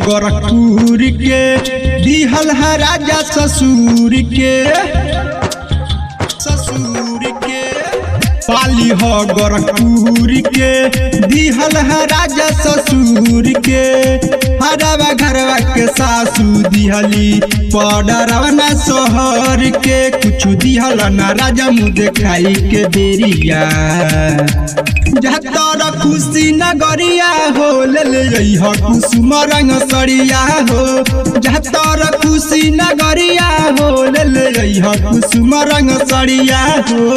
गोरखपुर के दिहल है राजा ससुर के पाली हो गोरखपुर के दिहल है राजा ससुर के हरवा घरवा के सासू दिहली पौडरवना सोहर के कुछ दिहल ना राजा मुँह देखाई के बेरिया जहतर खुशी नगरिया हो ले हो कुसुम रंग सड़िया हो जहतर खुशी नगरिया हो ले हो कुसुम रंग सड़िया हो।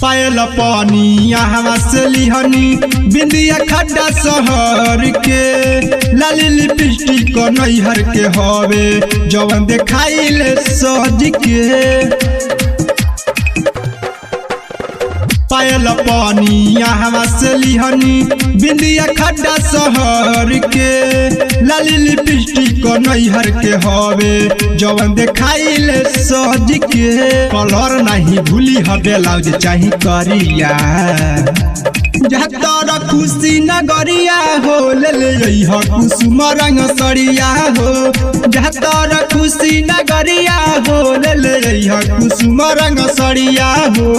पायल पानी हवा से लिहनी बिंदिया खड्डा शहर के लाली लिपस्टिक नैहर के हवे जवन देखाइले सज के पायल पानी हवा से लिहनी बिंदिया खड्डा शहर के लाली लिपस्टिक नैहर के हवे जवन देखाइले सज के कलर नहीं भूली ह ब्लाउज चाही करिया जहतर खुशी नगरिया हो ले हो कुसुम रंग सड़िया हो जहतर खुशी नगरिया हो ले हो कुसुम रंग सड़िया हो।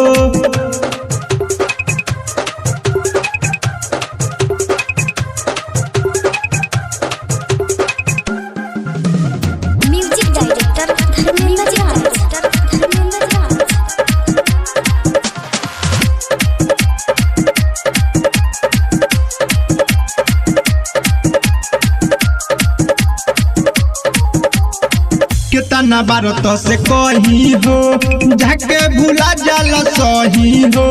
कितना बार तो से कही हो जाके भूला जाला सही हो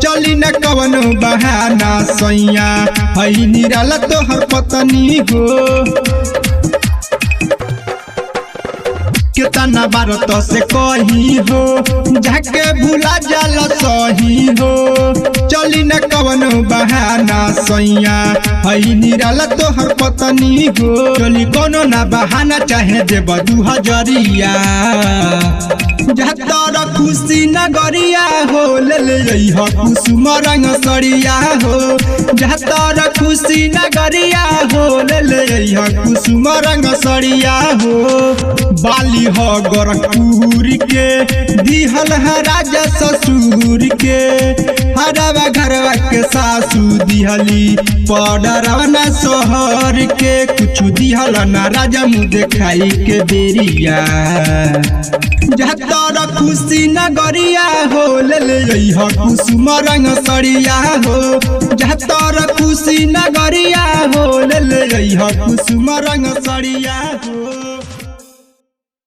चली न कवन बहाना सैया हई निराला तोहर पत्नी हो कितना बार तो से कही हो जाके भूला जाला सही हो चली न कवन बहाना सैया हई निराला तोहर पत्नी हो चली कोनो ना बहाना चाहे देब 2000 जहतर खुशी नगरिया हो ले हो कुसुम रंग सड़िया हो जहतर खुशी नगरिया हो ले हो कुसुम रंग सड़िया हो। बाली हो गोरखपुर के दिहल है राजा ससुर के हरवा घरवा के सासू दिहली पौडरवना सोहर के कुछ दिहल ना राजा मुँह देखाई के बेरिया जहतर खुशी नगरिया हो ले हो कुसुम रंग सड़िया हो जहतर खुशी नगरिया हो ले हो कुसुम रंग सड़िया हो।